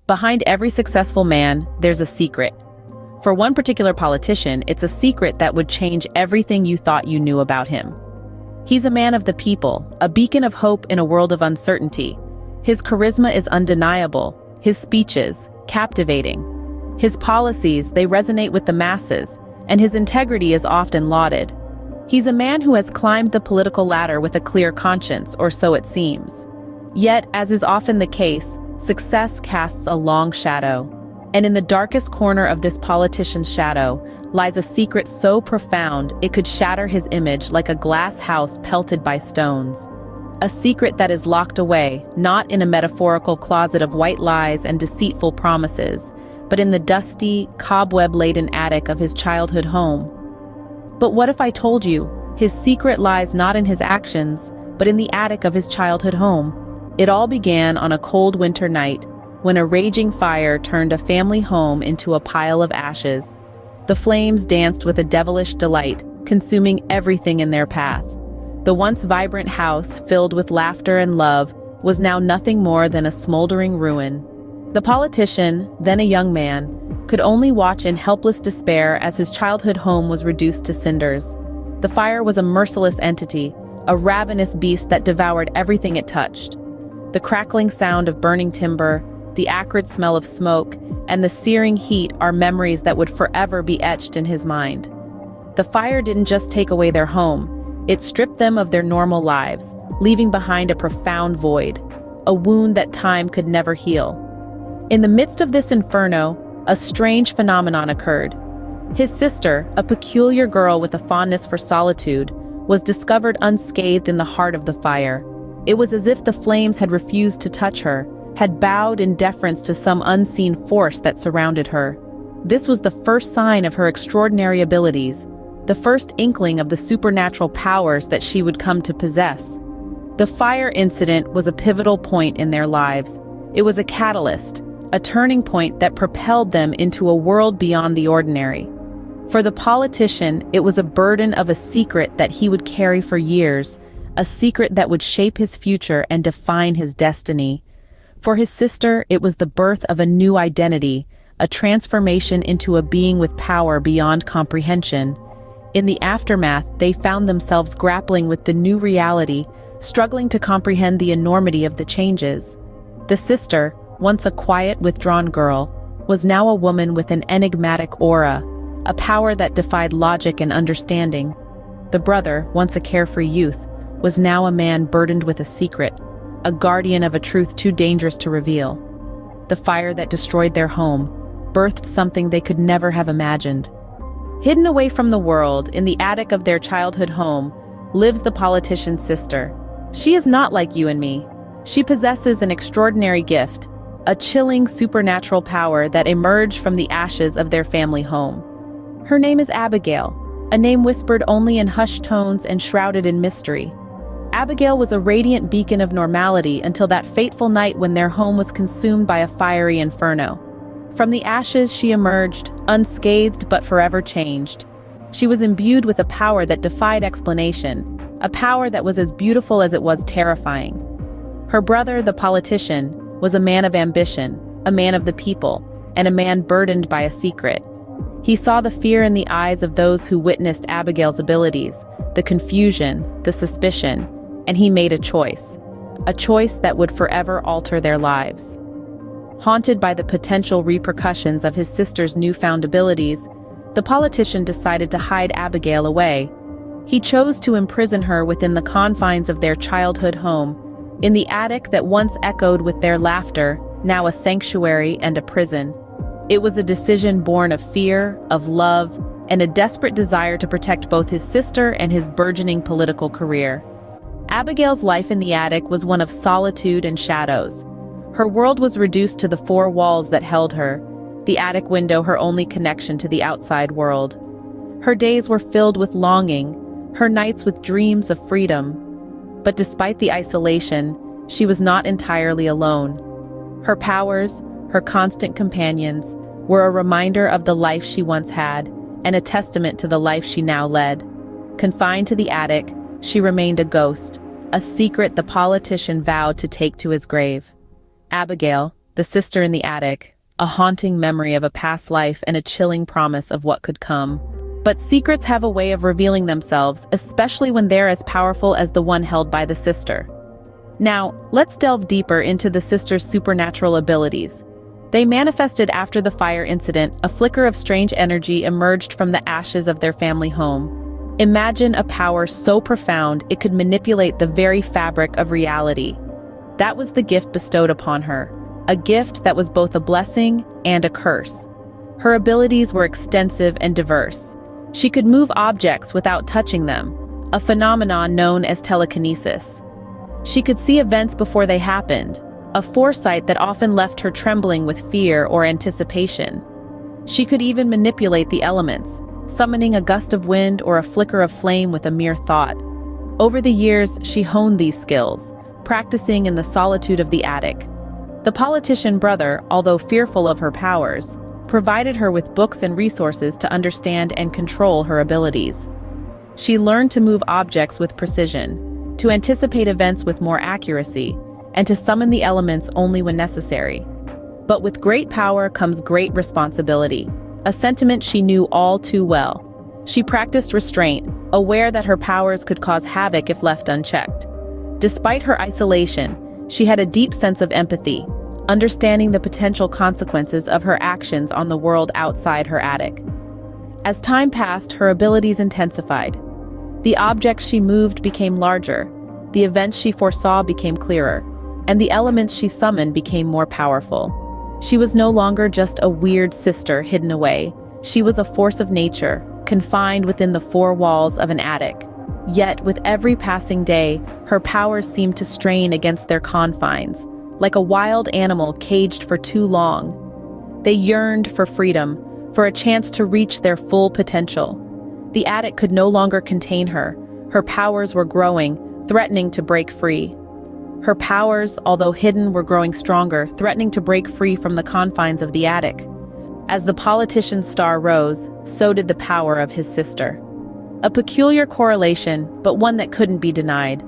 Behind every successful man, there's a secret. For one particular politician, it's a secret that would change everything you thought you knew about him. He's a man of the people, a beacon of hope in a world of uncertainty. His charisma is undeniable, his speeches, captivating. His policies, they resonate with the masses, and his integrity is often lauded. He's a man who has climbed the political ladder with a clear conscience, or so it seems. Yet, as is often the case, success casts a long shadow. And in the darkest corner of this politician's shadow lies a secret so profound it could shatter his image like a glass house pelted by stones. A secret that is locked away, not in a metaphorical closet of white lies and deceitful promises, but in the dusty, cobweb-laden attic of his childhood home. But what if I told you, his secret lies not in his actions, but in the attic of his childhood home? It all began on a cold winter night, when a raging fire turned a family home into a pile of ashes. The flames danced with a devilish delight, consuming everything in their path. The once vibrant house, filled with laughter and love, was now nothing more than a smoldering ruin. The politician, then a young man, could only watch in helpless despair as his childhood home was reduced to cinders. The fire was a merciless entity, a ravenous beast that devoured everything it touched. The crackling sound of burning timber, the acrid smell of smoke, and the searing heat are memories that would forever be etched in his mind. The fire didn't just take away their home, it stripped them of their normal lives, leaving behind a profound void, a wound that time could never heal. In the midst of this inferno, a strange phenomenon occurred. His sister, a peculiar girl with a fondness for solitude, was discovered unscathed in the heart of the fire. It was as if the flames had refused to touch her, had bowed in deference to some unseen force that surrounded her. This was the first sign of her extraordinary abilities, the first inkling of the supernatural powers that she would come to possess. The fire incident was a pivotal point in their lives. It was a catalyst, a turning point that propelled them into a world beyond the ordinary. For the politician, it was a burden of a secret that he would carry for years, a secret that would shape his future and define his destiny. For his sister, it was the birth of a new identity, a transformation into a being with power beyond comprehension. In the aftermath, they found themselves grappling with the new reality, struggling to comprehend the enormity of the changes. The sister, once a quiet, withdrawn girl, was now a woman with an enigmatic aura, a power that defied logic and understanding. The brother, once a carefree youth, was now a man burdened with a secret, a guardian of a truth too dangerous to reveal. The fire that destroyed their home birthed something they could never have imagined. Hidden away from the world, in the attic of their childhood home, lives the politician's sister. She is not like you and me. She possesses an extraordinary gift, a chilling supernatural power that emerged from the ashes of their family home. Her name is Abigail, a name whispered only in hushed tones and shrouded in mystery. Abigail was a radiant beacon of normality until that fateful night when their home was consumed by a fiery inferno. From the ashes she emerged, unscathed but forever changed. She was imbued with a power that defied explanation, a power that was as beautiful as it was terrifying. Her brother, the politician, was a man of ambition, a man of the people, and a man burdened by a secret. He saw the fear in the eyes of those who witnessed Abigail's abilities, the confusion, the suspicion, and he made a choice that would forever alter their lives. Haunted by the potential repercussions of his sister's newfound abilities, the politician decided to hide Abigail away. He chose to imprison her within the confines of their childhood home, in the attic that once echoed with their laughter, now a sanctuary and a prison. It was a decision born of fear, of love, and a desperate desire to protect both his sister and his burgeoning political career. Abigail's life in the attic was one of solitude and shadows. Her world was reduced to the four walls that held her, the attic window her only connection to the outside world. Her days were filled with longing, her nights with dreams of freedom. But despite the isolation, she was not entirely alone. Her powers, her constant companions, were a reminder of the life she once had, and a testament to the life she now led. Confined to the attic, she remained a ghost, a secret the politician vowed to take to his grave. Abigail, the sister in the attic, a haunting memory of a past life and a chilling promise of what could come. But secrets have a way of revealing themselves, especially when they're as powerful as the one held by the sister. Now, let's delve deeper into the sister's supernatural abilities. They manifested after the fire incident. A flicker of strange energy emerged from the ashes of their family home. Imagine a power so profound it could manipulate the very fabric of reality. That was the gift bestowed upon her, a gift that was both a blessing and a curse. Her abilities were extensive and diverse. She could move objects without touching them, a phenomenon known as telekinesis. She could see events before they happened, a foresight that often left her trembling with fear or anticipation. She could even manipulate the elements, summoning a gust of wind or a flicker of flame with a mere thought. Over the years, she honed these skills, practicing in the solitude of the attic. The politician brother, although fearful of her powers, provided her with books and resources to understand and control her abilities. She learned to move objects with precision, to anticipate events with more accuracy, and to summon the elements only when necessary. But with great power comes great responsibility, a sentiment she knew all too well. She practiced restraint, aware that her powers could cause havoc if left unchecked. Despite her isolation, she had a deep sense of empathy, understanding the potential consequences of her actions on the world outside her attic. As time passed, her abilities intensified. The objects she moved became larger, the events she foresaw became clearer, and the elements she summoned became more powerful. She was no longer just a weird sister hidden away. She was a force of nature, confined within the four walls of an attic. Yet, with every passing day, her powers seemed to strain against their confines, like a wild animal caged for too long. They yearned for freedom, for a chance to reach their full potential. The attic could no longer contain her. Her powers were growing, threatening to break free. Her powers, although hidden, were growing stronger, threatening to break free from the confines of the attic. As the politician's star rose, so did the power of his sister. A peculiar correlation, but one that couldn't be denied.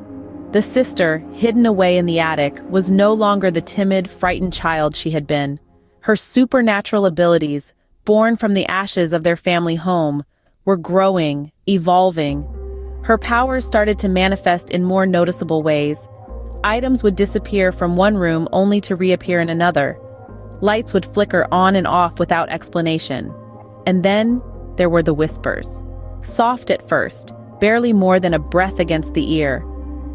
The sister, hidden away in the attic, was no longer the timid, frightened child she had been. Her supernatural abilities, born from the ashes of their family home, were growing, evolving. Her powers started to manifest in more noticeable ways. Items would disappear from one room only to reappear in another. Lights would flicker on and off without explanation. And then there were the whispers. Soft at first, barely more than a breath against the ear.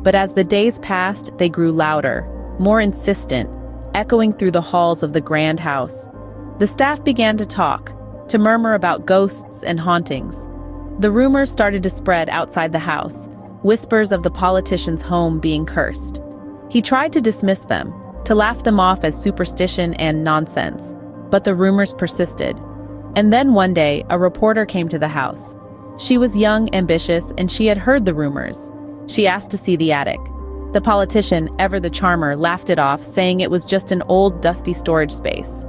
But as the days passed, they grew louder, more insistent, echoing through the halls of the grand house. The staff began to talk, to murmur about ghosts and hauntings. The rumors started to spread outside the house, whispers of the politician's home being cursed. He tried to dismiss them, to laugh them off as superstition and nonsense, but the rumors persisted. And then one day, a reporter came to the house. She was young, ambitious, and she had heard the rumors. She asked to see the attic. The politician, ever the charmer, laughed it off, saying it was just an old, dusty storage space.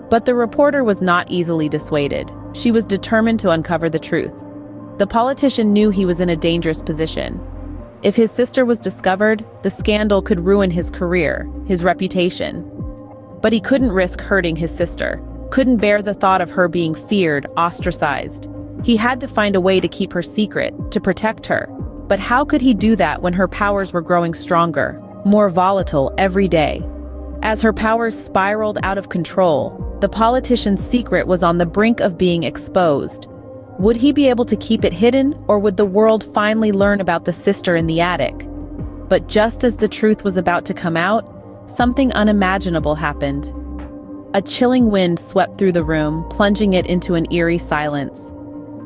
But the reporter was not easily dissuaded. She was determined to uncover the truth. The politician knew he was in a dangerous position. If his sister was discovered, the scandal could ruin his career, his reputation. But he couldn't risk hurting his sister, couldn't bear the thought of her being feared, ostracized. He had to find a way to keep her secret, to protect her. But how could he do that when her powers were growing stronger, more volatile every day? As her powers spiraled out of control, the politician's secret was on the brink of being exposed. Would he be able to keep it hidden, or would the world finally learn about the sister in the attic? But just as the truth was about to come out, something unimaginable happened. A chilling wind swept through the room, plunging it into an eerie silence.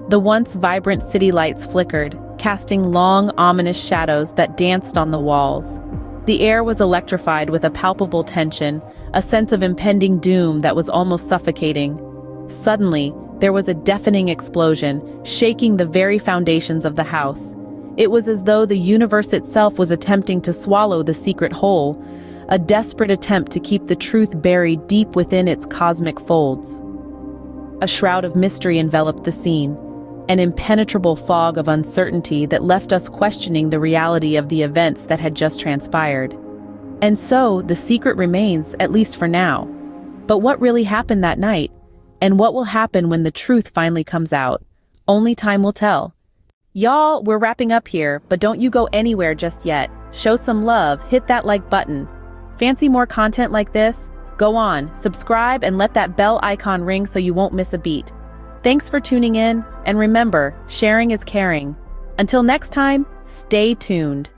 The once vibrant city lights flickered, casting long, ominous shadows that danced on the walls. The air was electrified with a palpable tension, a sense of impending doom that was almost suffocating. Suddenly, there was a deafening explosion, shaking the very foundations of the house. It was as though the universe itself was attempting to swallow the secret whole, a desperate attempt to keep the truth buried deep within its cosmic folds. A shroud of mystery enveloped the scene, an impenetrable fog of uncertainty that left us questioning the reality of the events that had just transpired. And so, the secret remains, at least for now. But what really happened that night? And what will happen when the truth finally comes out? Only time will tell. Y'all, we're wrapping up here, but don't you go anywhere just yet. Show some love, hit that like button. Fancy more content like this? Go on, subscribe and let that bell icon ring so you won't miss a beat. Thanks for tuning in, and remember, sharing is caring. Until next time, stay tuned.